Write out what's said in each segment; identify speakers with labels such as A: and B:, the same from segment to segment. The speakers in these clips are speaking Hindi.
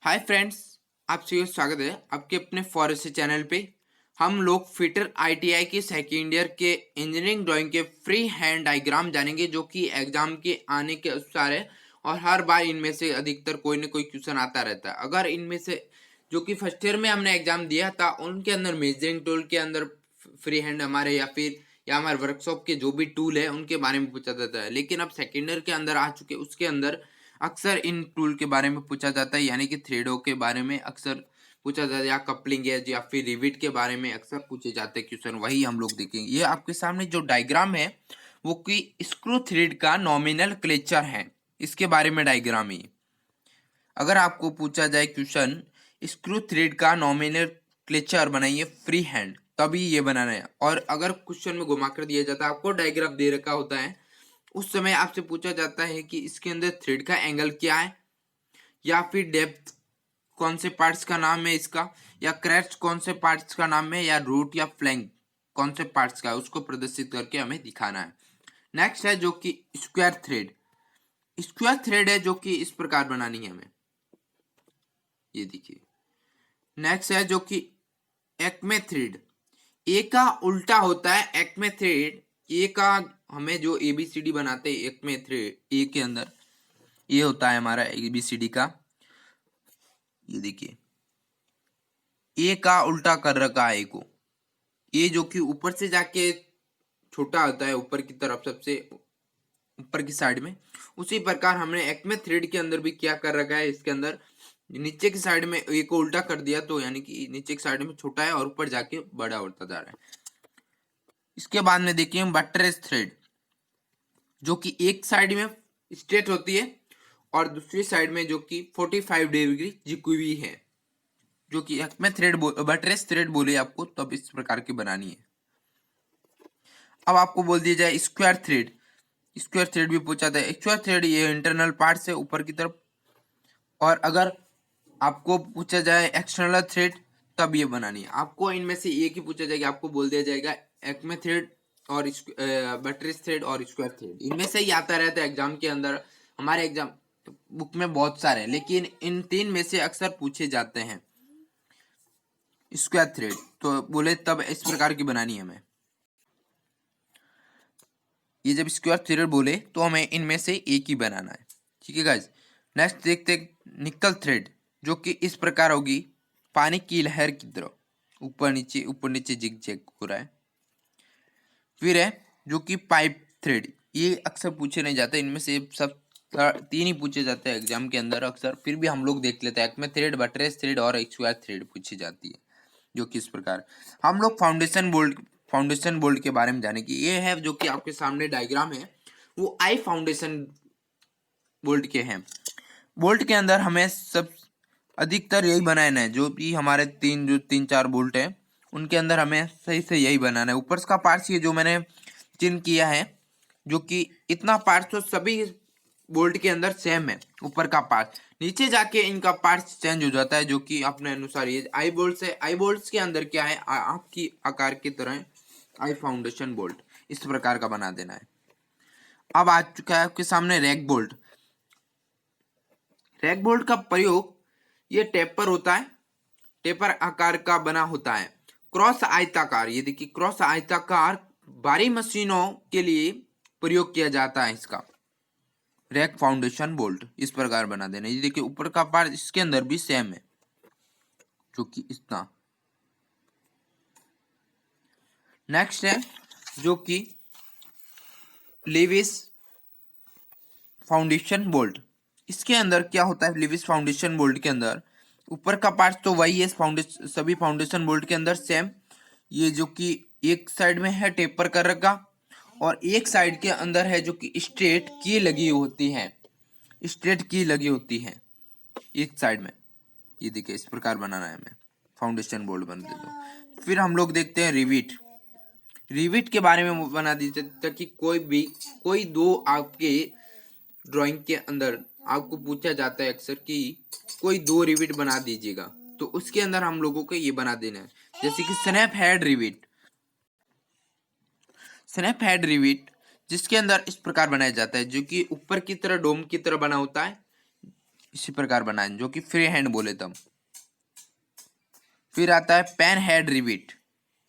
A: हाय फ्रेंड्स, आप सभी का स्वागत है आपके अपने फॉरेस्ट चैनल पे। हम लोग फिटर आईटीआई के सेकेंड ईयर के इंजीनियरिंग ड्राइंग के फ्री हैंड डायग्राम जानेंगे जो कि एग्जाम के आने के अनुसार है और हर बार इनमें से अधिकतर कोई ना कोई क्वेश्चन आता रहता है। अगर इनमें से जो कि फर्स्ट ईयर में हमने एग्जाम दिया था उनके अंदर मेजरिंग टूल के अंदर फ्री हैंड हमारे या हमारे वर्कशॉप के जो भी टूल है उनके बारे में पूछा जाता है, लेकिन अब सेकेंड ईयर के अंदर आ चुके उसके अंदर अक्सर इन टूल के बारे में पूछा जाता है, यानी कि थ्रेडों के बारे में अक्सर पूछा जाता है या कपलिंग है या फिर रिविट के बारे में अक्सर पूछे जाते हैं क्वेश्चन। वही हम लोग देखेंगे। ये आपके सामने जो डायग्राम है वो कि स्क्रू थ्रेड का नॉमिनल क्लेचर है, इसके बारे में डायग्राम है। अगर आपको पूछा जाए क्वेश्चन स्क्रू थ्रेड का नॉमिनल क्लेचर बनाइए फ्री हैंड, तभी ये बनाना है। और अगर क्वेश्चन में घुमा कर दिया जाता है, आपको डायग्राम दे रखा होता है, उस समय आपसे पूछा जाता है कि इसके अंदर थ्रेड का एंगल क्या है, या फिर डेप्थ कौन से पार्ट्स का नाम है इसका, या क्रैच कौन से पार्ट्स का नाम है, या रूट या फ्लैंक कौन से पार्ट्स का है, उसको प्रदर्शित करके हमें दिखाना है। नेक्स्ट है जो कि स्क्वायर थ्रेड। स्क्वायर थ्रेड है जो कि इस प्रकार बनानी है हमें, ये देखिए। नेक्स्ट है जो कि एक्मे थ्रेड। ए का उल्टा होता है एक्मे थ्रेड। ए का हमें जो एबीसीडी बनाते हैं एक्मे थ्रेड, ए के अंदर ये होता है हमारा एबीसीडी का। ये देखिए ए का उल्टा कर रखा है ए को। ए जो कि ऊपर से जाके छोटा होता है ऊपर की तरफ, सबसे ऊपर की साइड में, उसी प्रकार हमने एक्मे थ्रेड के अंदर भी क्या कर रखा है, इसके अंदर नीचे की साइड में ए को उल्टा कर दिया, तो यानी कि नीचे की साइड में छोटा है और ऊपर जाके बड़ा होता जा रहा है। इसके बाद में देखिए बटरेस थ्रेड, जो कि एक साइड में स्ट्रेट होती है और दूसरी साइड में जो कि 45 डिग्री झुकी हुई है, जो कि मैं थ्रेड बटरेस थ्रेड बोले आपको, तो अब इस प्रकार की बनानी है। अब आपको बोल दिया जाए स्क्वायर थ्रेड। स्क्वायर थ्रेड भी पूछा था। स्क्वायर थ्रेड ये इंटरनल पार्ट से ऊपर की तरफ, और अगर आपको पूछा जाए एक्सटर्नल थ्रेड तब ये बनानी है। आपको इनमें से एक ही पूछा जाएगा, आपको बोल दिया जाएगा एक्मे थ्रेड और बटरेस थ्रेड और स्क्वायर थ्रेड। इनमें से ही आता रहता है एग्जाम के अंदर। हमारे एग्जाम बुक में बहुत सारे हैं, लेकिन इन तीन में से अक्सर पूछे जाते हैं। स्क्वायर थ्रेड तो बोले तब इस प्रकार की बनानी है हमें। ये जब स्क्वायर थ्रेड बोले तो हमें इनमें से एक ही बनाना है, ठीक है गाइस। नेक्स्ट देखते निकल थ्रेड, जो कि इस प्रकार होगी, पानी की लहर की तरह ऊपर नीचे जिग जैग हो रहा है। फिर है जो कि पाइप थ्रेड, ये अक्सर पूछे नहीं जाते। इनमें से सब तीन ही पूछे जाते हैं एग्जाम के अंदर अक्सर, फिर भी हम लोग देख लेते हैं। एक्मे थ्रेड, बटरेस थ्रेड और स्क्वायर थ्रेड पूछी जाती है, जो कि इस प्रकार। हम लोग फाउंडेशन बोल्ट के बारे में जानेंगे। ये है जो कि आपके सामने डायग्राम है, वो आई फाउंडेशन बोल्ट के हैं। बोल्ट के अंदर हमें सब अधिकतर यही बनाना है, जो भी हमारे तीन चार बोल्ट है उनके अंदर हमें सही से यही बनाना है। ऊपर का पार्ट्स ये जो मैंने चिन्ह किया है, जो कि इतना पार्ट तो सभी बोल्ट के अंदर सेम है। ऊपर का पार्ट, नीचे जाके इनका पार्ट चेंज हो जाता है, जो कि अपने अनुसार। ये आई बोल्ट है, आई बोल्ट के अंदर क्या है, आपकी आकार की तरह आई फाउंडेशन बोल्ट इस प्रकार का बना देना है। अब आ चुका है आपके सामने रैक बोल्ट। रैक बोल्ट का प्रयोग, ये टेपर होता है, टेपर आकार का बना होता है। क्रॉस आयताकार, ये देखिए क्रॉस आयताकार भारी मशीनों के लिए प्रयोग किया जाता है इसका। रैक फाउंडेशन बोल्ट इस प्रकार बना देना। ये देखिए ऊपर का पार्ट इसके अंदर भी सेम है, जो कि इतना। नेक्स्ट है जो कि लेविस फाउंडेशन बोल्ट। इसके अंदर क्या होता है, लेविस फाउंडेशन बोल्ट के अंदर ऊपर का पार्ट तो वही है सभी फाउंडेशन बोल्ट के अंदर सेम। ये जो कि एक साइड में है टेपर कर रखा, और एक साइड के अंदर है जो कि स्ट्रेट की लगी होती है, स्ट्रेट की लगी होती है एक साइड में। ये देखिए इस प्रकार बनाना है हमें, फाउंडेशन बोल्ट बन दे दो। फिर हम लोग देखते हैं रिविट। रिविट के बारे में बना दीजिए, ताकि कोई दो आपके ड्राइंग के अंदर आपको पूछा जाता है अक्सर कि कोई दो रिविट बना दीजिएगा, तो उसके अंदर हम लोगों को ये बना देना है। जैसे कि snap head rivet. Snap head rivet जिसके अंदर इस प्रकार बनाया जाता है, जो कि ऊपर की तरह डोम की तरह बना होता है, इसी प्रकार बनाए जो कि फ्री हैंड बोले तब। फिर आता है पेन हेड रिवेट,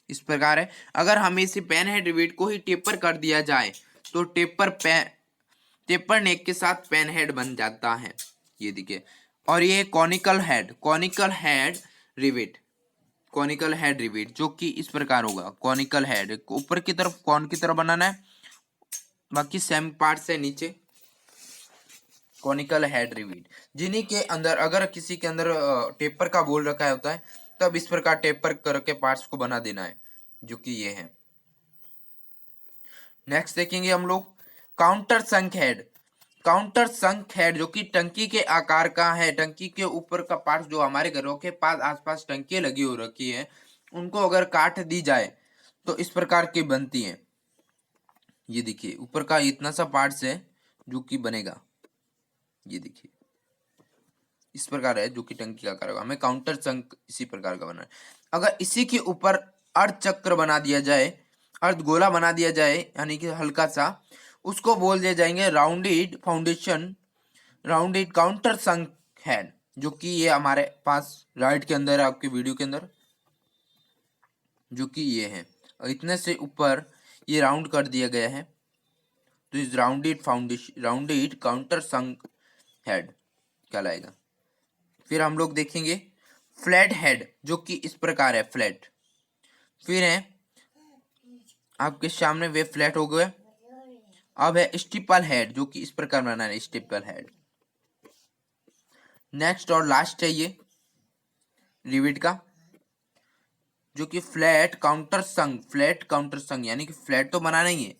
A: इस प्रकार है। अगर हमें इसे पेन हेड रिवेट को ही टेपर कर दिया जाए तो टेपर नेक के साथ पेन हेड बन जाता है, ये देखिए। और ये कॉनिकल हेड रिवेट जो कि इस प्रकार होगा। कॉनिकल हेड ऊपर की तरफ कॉन की तरफ बनाना है, बाकी सेम पार्ट से नीचे कॉनिकल हेड रिवेट। जिन्हीं के अंदर अगर किसी के अंदर टेपर का बोल रखा होता है तब इस प्रकार टेपर करके पार्ट्स को बना देना है, जो कि ये है। नेक्स्ट देखेंगे हम लोग काउंटर संक हेड जो कि टंकी के आकार का है। टंकी के ऊपर का पार्ट जो हमारे घरों के पास आसपास टंकी लगी हो रखी है, उनको अगर काट दी जाए तो इस प्रकार की बनती है। ये देखिए ऊपर का इतना सा पार्ट है जो कि बनेगा, ये देखिए इस प्रकार है जो कि टंकी का आकार होगा। हमें काउंटर संक इसी प्रकार का बनाना है। अगर इसी के ऊपर अर्ध चक्र बना दिया जाए, अर्ध गोला बना दिया जाए, यानी कि हल्का सा, उसको बोल दिया जाएंगे राउंडेड काउंटर संक हेड, जो कि ये हमारे पास राइट के अंदर है, आपके वीडियो के अंदर, जो कि ये है। इतने से ऊपर ये राउंड कर दिया गया है तो इस राउंडेड काउंटर संक हेड कहलाएगा। फिर हम लोग देखेंगे फ्लैट हेड जो कि इस प्रकार है, फ्लैट। फिर है आपके सामने वे फ्लैट हो गए। अब है स्टिपल हेड जो कि इस प्रकार बनाना है, स्टिपल हेड। नेक्स्ट और लास्ट है ये रिवेट का, जो कि फ्लैट काउंटर संग, यानी कि फ्लैट तो बनाना ही है,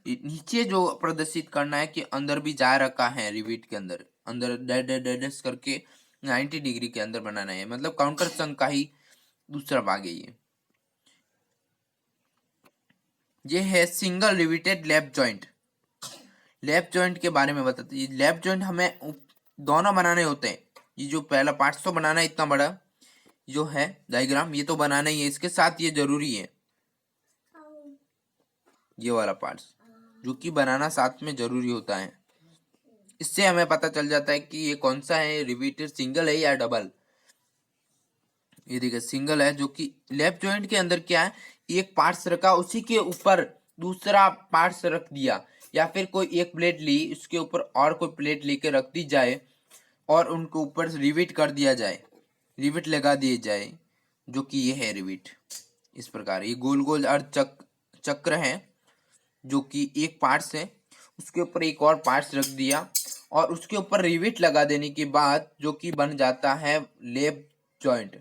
A: नीचे जो प्रदर्शित करना है कि अंदर भी जा रखा है रिवेट के अंदर डैश करके 90 डिग्री के अंदर बनाना है, मतलब काउंटर संग का ही दूसरा भाग है ये है सिंगल रिवेटेड लैप जॉइंट के बारे में बताते हैं। लैप जॉइंट हमें दोनों बनाने होते हैं। ये जो पहला पार्ट तो बनाना है, इतना बड़ा जो है डायग्राम, ये तो बनाना ही है, इसके साथ ये जरूरी है, ये वाला पार्ट जो कि बनाना साथ में जरूरी होता है। इससे हमें पता चल जाता है कि ये कौन सा है, रिवेटेड सिंगल है या डबल। ये देखिए सिंगल है, जो कि लेफ्ट जॉइंट के अंदर क्या है, एक पार्ट्स रखा, उसी के ऊपर दूसरा पार्ट्स रख दिया, या फिर कोई एक प्लेट ली, उसके ऊपर और कोई प्लेट लेके रख दी जाए और उनको ऊपर रिवेट कर दिया जाए, रिवेट लगा दिए जाए, जो कि ये है रिवेट। इस प्रकार ये गोल गोल अर्ध चक्र है, जो कि एक पार्ट्स है, उसके ऊपर एक और पार्ट्स रख दिया और उसके ऊपर रिवेट लगा देने के बाद जो कि बन जाता है लेप जॉइंट।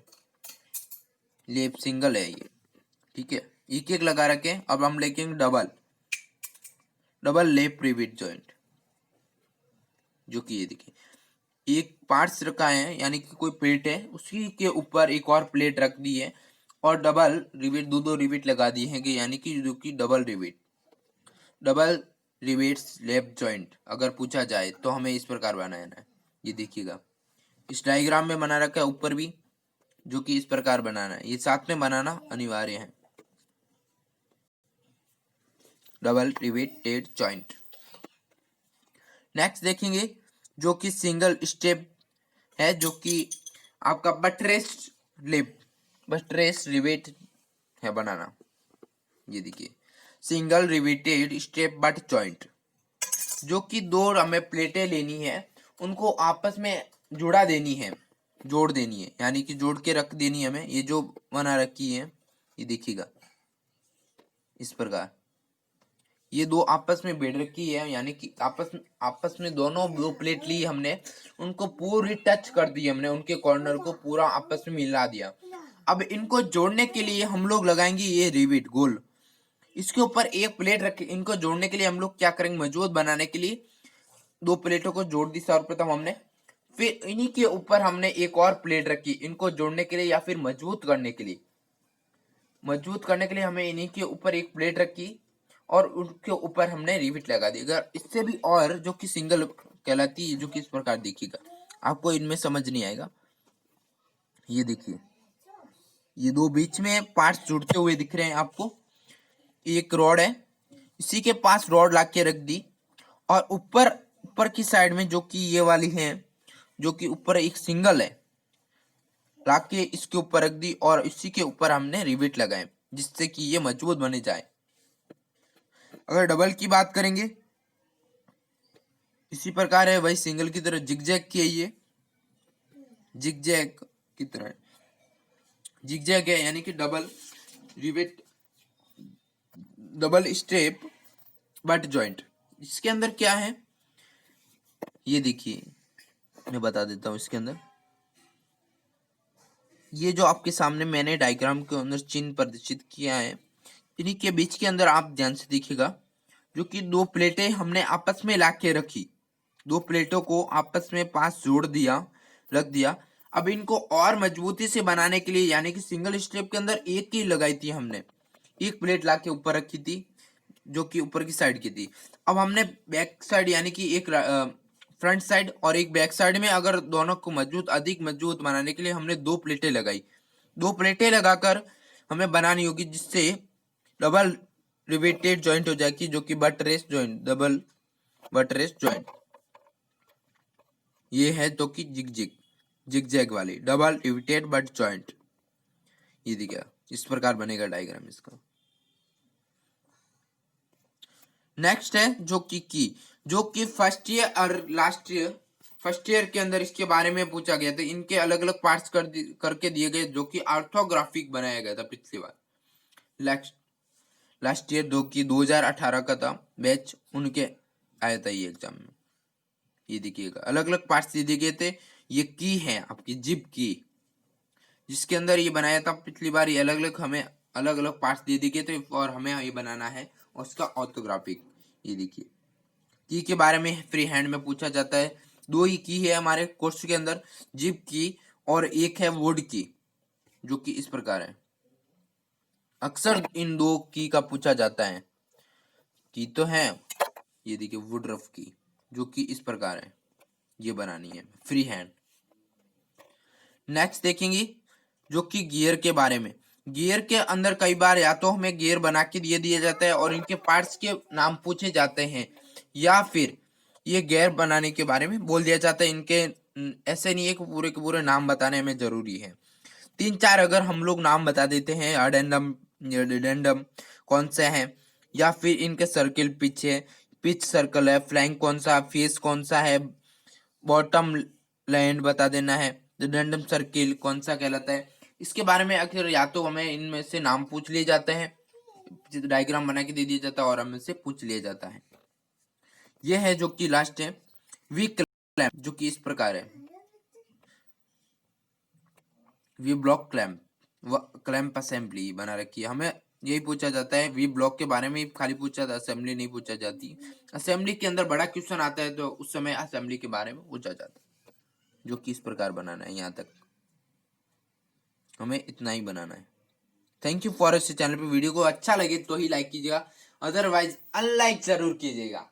A: लेप सिंगल है ये, ठीक है, एक एक लगा रखे। अब हम लेंगे डबल लेप रिवेट जॉइंट, जो कि ये देखिए एक पार्ट्स रखा है, यानी कि कोई प्लेट है, उसी के ऊपर एक और प्लेट रख दी है और डबल रिवेट, दो रिवेट लगा दिए हैं, यानी कि जो कि डबल रिवेट्स लेप जॉइंट अगर पूछा जाए तो हमें इस प्रकार बनाना है। ये देखिएगा इस डायग्राम में बना रखा है ऊपर भी, जो कि इस प्रकार बनाना है, ये साथ में बनाना अनिवार्य है, डबल रिवेटेड जॉइंट। नेक्स्ट देखेंगे जो कि सिंगल स्टेप है, जो कि आपका बटरेस रिवेट है बनाना। ये देखिए single riveted step butt joint, जो कि दो हमें प्लेटें लेनी है, उनको आपस में जोड़ देनी है, यानी कि जोड़ के रख देनी है हमें। ये जो बना रखी है ये देखिएगा इस प्रकार, ये दो आपस में बैठ रखी है, यानी कि आपस में दोनों दो प्लेट ली हमने, उनको पूरी टच कर दी हमने, उनके कॉर्नर को पूरा आपस में मिला दिया। अब इनको जोड़ने के लिए हम लोग लगाएंगे ये रिवेट गोल, इसके ऊपर एक प्लेट रखे। इनको जोड़ने के लिए हम लोग क्या करेंगे, मजबूत बनाने के लिए दो प्लेटों को जोड़ दी सर्वप्रथम हमने, फिर इन्हीं के ऊपर हमने एक और प्लेट रखी इनको जोड़ने के लिए या फिर मजबूत करने के लिए हमें इन्हीं के ऊपर एक प्लेट रखी और उनके ऊपर हमने रिवेट लगा दी। अगर इससे भी और जो कि सिंगल कहलाती है, जो कि इस प्रकार देखिएगा, आपको इनमें समझ नहीं आएगा। ये देखिए ये दो बीच में पार्ट्स जुड़ते हुए दिख रहे हैं आपको, एक रॉड है, इसी के पास रॉड ला के रख दी और ऊपर की साइड में जो कि ये वाली है, जो कि ऊपर एक सिंगल है, रख के इसके ऊपर रख दी और इसी के ऊपर हमने रिवेट लगाए जिससे कि ये मजबूत बने जाए। अगर डबल की बात करेंगे, इसी प्रकार है, वही सिंगल की तरह जिगजैग की है, ये जिगजैग की तरह जिगजैग है, यानी कि double rivet, double step butt joint. इसके अंदर क्या है ये देखिए, मैं बता देता हूँ। इसके अंदर ये जो आपके सामने मैंने डायग्राम के अंदर चिन्ह प्रदर्शित किया है, इन्हीं के बीच के अंदर आप ध्यान से देखिएगा, जो कि दो प्लेटें हमने आपस में ला के रखी, दो प्लेटों को आपस में पास जोड़ दिया, रख दिया। अब इनको और मजबूती से बनाने के लिए, यानी कि सिंगल स्टेप के अंदर एक ही लगाई थी हमने, एक प्लेट ला के ऊपर रखी थी जो कि ऊपर की साइड की थी। अब हमने बैक साइड, यानी कि एक फ्रंट साइड और एक बैक साइड में, अगर दोनों को मजबूत, अधिक मजबूत बनाने के लिए हमने दो प्लेटें लगाई। दो प्लेटें लगाकर हमें बनानी होगी, जिससे डबल रिवेटेड जॉइंट हो जाएगी, जो कि but rest joint, double but rest joint ये है, तो कि जिगजैग वाली डबल रिवेटेड बट जॉइंट। ये देखिए इस प्रकार बनेगा डायग्राम इसका। नेक्स्ट है जो कि फर्स्ट ईयर और लास्ट ईयर, फर्स्ट ईयर के अंदर इसके बारे में पूछा गया था। इनके अलग अलग पार्ट्स करके दिए गए, जो कि ऑर्थोग्राफिक बनाया गया था पिछली बार। लास्ट ईयर 2018 का था बैच, उनके आया था ये एग्जाम में। ये देखिएगा अलग अलग पार्ट्स दिए गए थे। ये की है आपकी जिप की, जिसके अंदर ये बनाया था पिछली बार। ये अलग अलग हमें अलग अलग पार्ट्स दे दिए गए थे और हमें ये बनाना है उसका ऑर्थोग्राफिक। ये देखिए की के बारे में फ्री हैंड में पूछा जाता है। दो ही की है हमारे कोर्स के अंदर, जिप की और एक है वुड की, जो कि इस प्रकार है। अक्सर इन दो की का पूछा जाता है। की तो है, ये देखिए वुड रफ की, जो कि इस प्रकार है, ये बनानी है फ्री हैंड। नेक्स्ट देखेंगे जो कि गियर के बारे में। गियर के अंदर कई बार या तो हमें गियर बना के दिया जाता है और इनके पार्ट्स के नाम पूछे जाते हैं, या फिर ये गियर बनाने के बारे में बोल दिया जाता है। इनके ऐसे नहीं है कि पूरे के पूरे नाम बताने में जरूरी है। 3-4 अगर हम लोग नाम बता देते हैं, अडेंडम, डिडेंडम कौन सा है, या फिर इनके सर्किल पिच है, पिच सर्कल है, फ्लैंक कौन सा, फेस कौन सा है, बॉटम लैंड बता देना है, डिडेंडम सर्किल कौन सा कहलाता है। इसके बारे में अक्सर या तो हमें इनमें से नाम पूछ लिए जाते हैं, डायग्राम बना के दे दिया जाता है और हमें से पूछ लिया जाता है। यह है जो कि लास्ट है वी क्लैंप, जो कि इस प्रकार है, V block clamp, clamp assembly बना रखी है। हमें यही पूछा जाता है, वी ब्लॉक के बारे में खाली पूछा जाता है, असेंबली नहीं पूछा जाती। असेंबली के अंदर बड़ा क्वेश्चन आता है तो उस समय असेंबली के बारे में पूछा जाता है, जो कि इस प्रकार बनाना है। यहाँ तक हमें इतना ही बनाना है। थैंक यू फॉर इस चैनल पे। वीडियो को अच्छा लगे तो ही लाइक कीजिएगा, अदरवाइज अनलाइक जरूर कीजिएगा।